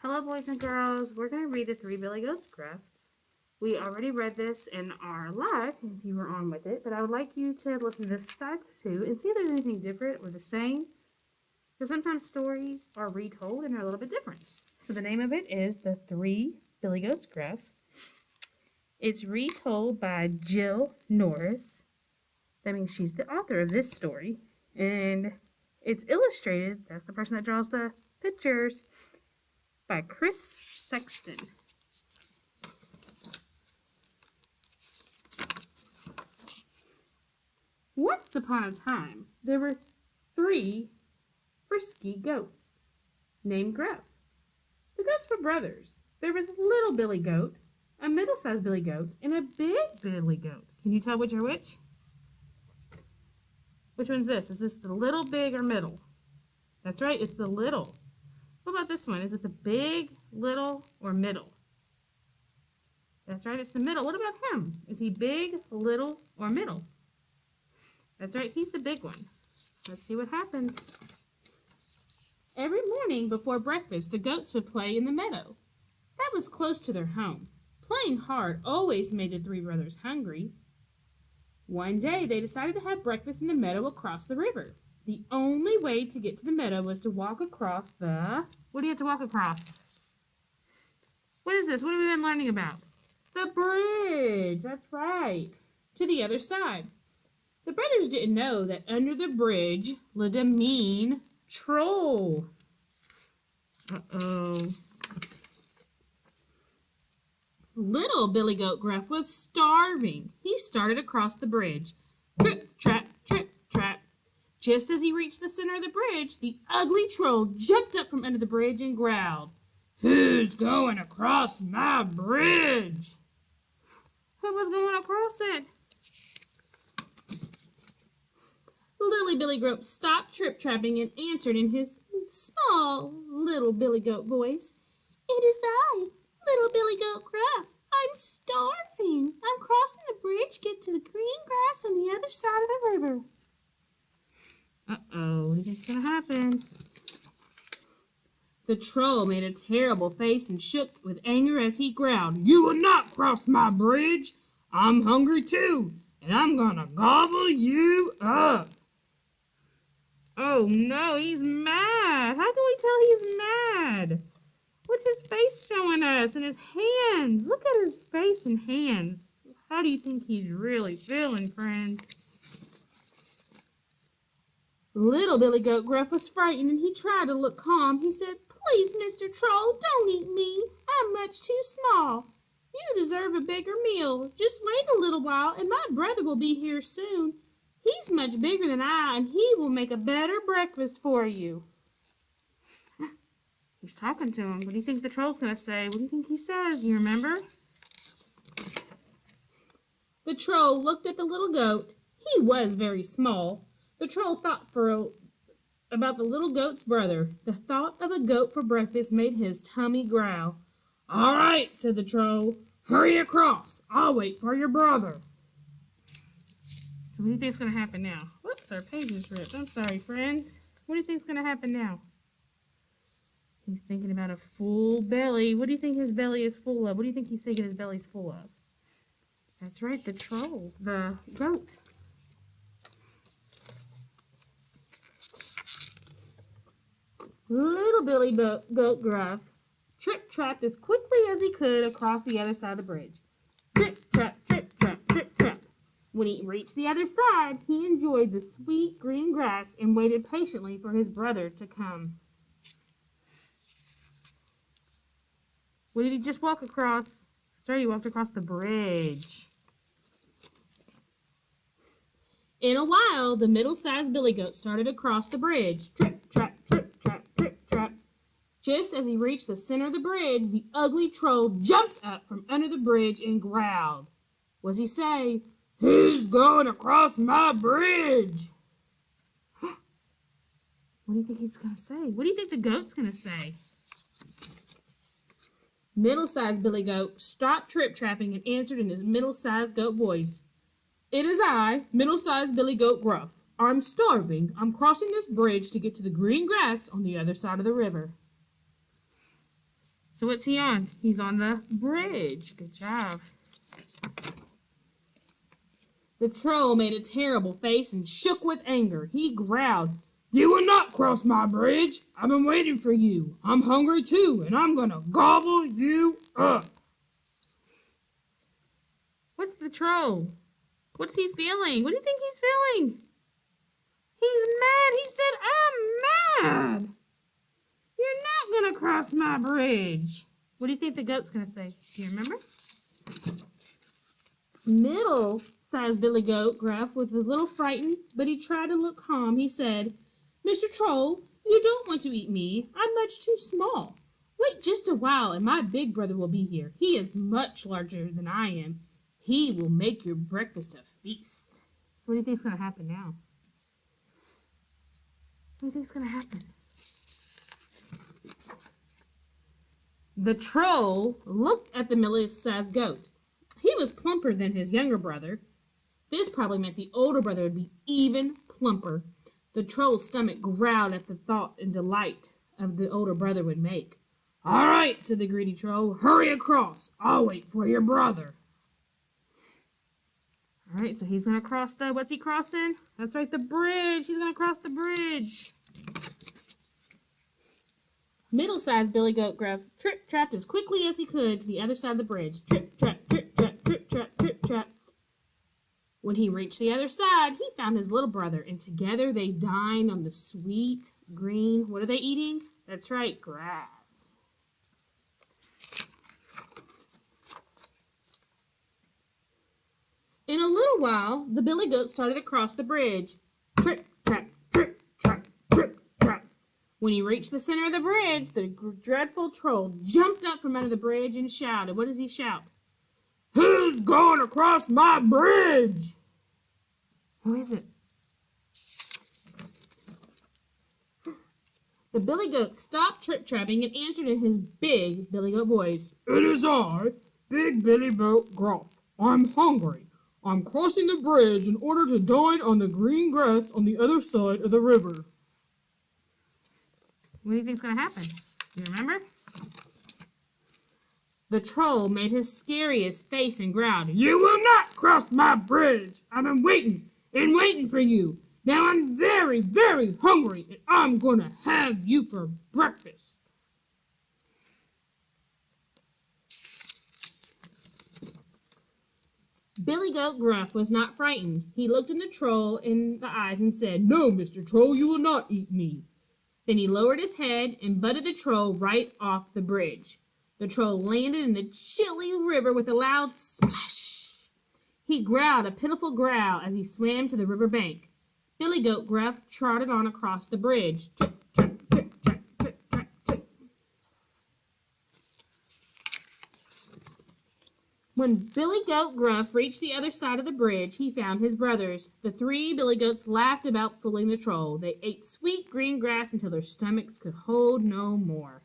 Hello, boys and girls. We're going to read the Three Billy Goats graph. We already read this in our live, if you were on with it, but I would like you to listen to this side too and see if there's anything different or the same, because sometimes stories are retold and they're a little bit different. So the name of it is the Three Billy Goats graph. It's retold by Jill Norris. That means she's the author of this story, and it's illustrated, that's the person that draws the pictures, by Chris Sexton. Once upon a time, there were 3 frisky goats named Gruff. The goats were brothers. There was a little Billy Goat, a middle-sized Billy Goat, and a big Billy Goat. Can you tell which are which? Which one's this? Is this the little, big, or middle? That's right, it's the little. What about this one? Is it the big, little, or middle? That's right, it's the middle. What about him? Is he big, little, or middle? That's right, he's the big one. Let's see what happens. Every morning before breakfast, the goats would play in the meadow. That was close to their home. Playing hard always made the 3 brothers hungry. One day, they decided to have breakfast in the meadow across the river. The only way to get to the meadow was to walk across the... What do you have to walk across? What is this? What have we been learning about? The bridge. That's right. To the other side. The brothers didn't know that under the bridge lived a mean troll. Uh-oh. Little Billy Goat Gruff was starving. He started across the bridge. Trip, trap, trip, trap. Just as he reached the center of the bridge, the ugly troll jumped up from under the bridge and growled, "Who's going across my bridge?" Who was going across it? Lily Billy Goat stopped trip-trapping and answered in his small little Billy Goat voice, "It is I, little Billy Goat Gruff. I'm starving. I'm crossing the bridge, get to the green grass on the other side of the river." Uh-oh, what do you think's gonna happen? The troll made a terrible face and shook with anger as he growled, "You will not cross my bridge. I'm hungry too, and I'm gonna gobble you up." Oh no, he's mad. How can we tell he's mad? What's his face showing us? And his hands. Look at his face and hands. How do you think he's really feeling, friends? Little Billy Goat Gruff was frightened and he tried to look calm. He said, "Please, Mr. Troll, don't eat me. I'm much too small. You deserve a bigger meal. Just wait a little while and my brother will be here soon. He's much bigger than I and he will make a better breakfast for you." He's talking to him. What do you think the troll's going to say? What do you think he says? You remember? The troll looked at the little goat. He was very small. The troll thought about the little goat's brother. The thought of a goat for breakfast made his tummy growl. "All right," said the troll. "Hurry across. I'll wait for your brother." So what do you think's going to happen now? Whoops, our page is ripped. I'm sorry, friends. What do you think's going to happen now? He's thinking about a full belly. What do you think his belly is full of? What do you think he's thinking his belly's full of? That's right, the troll, the goat. Little Billy Goat Gruff trip-trapped as quickly as he could across the other side of the bridge. Trip-trap, trip-trap, trip-trap. When he reached the other side, he enjoyed the sweet green grass and waited patiently for his brother to come. What did he just walk across? Sorry, he walked across the bridge. In a while, the middle-sized Billy Goat started across the bridge. Trip, trap, trip, trap, trip, trap. Just as he reached the center of the bridge, the ugly troll jumped up from under the bridge and growled. What does he say? "Who's going across my bridge?" What do you think he's going to say? What do you think the goat's going to say? Middle-sized Billy Goat stopped trip-trapping and answered in his middle-sized goat voice. "It is I, middle-sized Billy Goat Gruff. I'm starving. I'm crossing this bridge to get to the green grass on the other side of the river." So what's he on? He's on the bridge. Good job. The troll made a terrible face and shook with anger. He growled, "You will not cross my bridge. I've been waiting for you. I'm hungry too, and I'm gonna gobble you up." What's the troll? What's he feeling? What do you think he's feeling? He's mad. He said, "I'm mad. You're not gonna cross my bridge." What do you think the goat's gonna say? Do you remember? Middle-sized Billy Goat Gruff was a little frightened, but he tried to look calm. He said, "Mr. Troll, you don't want to eat me. I'm much too small. Wait just a while and my big brother will be here. He is much larger than I am. He will make your breakfast a feast." So what do you think's going to happen now? What do you think's going to happen? The troll looked at the middle-sized goat. He was plumper than his younger brother. This probably meant the older brother would be even plumper. The troll's stomach growled at the thought and delight of the older brother would make. "All right," said the greedy troll, "hurry across. I'll wait for your brother." All right, so he's going to cross what's he crossing? That's right, the bridge. He's going to cross the bridge. Middle-sized Billy Goat Gruff trip-trapped as quickly as he could to the other side of the bridge. Trip-trap, trip-trap, trip-trap, trip-trap. When he reached the other side, he found his little brother, and together they dined on the sweet, green, what are they eating? That's right, grass. In a little while, the Billy Goat started to cross the bridge. Trip-trap, trip-trap, trip-trap. When he reached the center of the bridge, the dreadful troll jumped up from under the bridge and shouted. What does he shout? "Who's going across my bridge?" Who is it? The Billy Goat stopped trip-trapping and answered in his big Billy Goat voice. "It is I, Big Billy Goat Gruff. I'm hungry. I'm crossing the bridge in order to dine on the green grass on the other side of the river." What do you think's going to happen? Do you remember? The troll made his scariest face and growled, "You will not cross my bridge. I've been waiting for you. Now I'm very, very hungry, and I'm going to have you for breakfast." Billy Goat Gruff was not frightened. He looked in the troll in the eyes and said, "No, Mr. Troll, you will not eat me." Then he lowered his head and butted the troll right off the bridge. The troll landed in the chilly river with a loud splash. He growled a pitiful growl as he swam to the river bank. Billy Goat Gruff trotted on across the bridge. Trip, trip, trip, trip, trip, trip, trip. When Billy Goat Gruff reached the other side of the bridge, he found his brothers. The three Billy Goats laughed about fooling the troll. They ate sweet green grass until their stomachs could hold no more.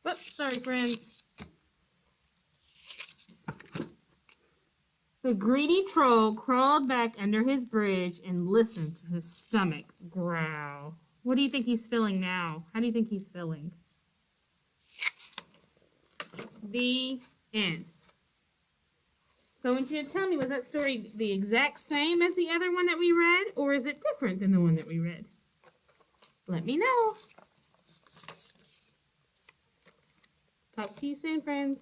Oops, sorry, friends. The greedy troll crawled back under his bridge and listened to his stomach growl. What do you think he's feeling now? How do you think he's feeling? The end. So I want you to tell me, was that story the exact same as the other one that we read, or is it different than the one that we read? Let me know. Talk to you soon, friends.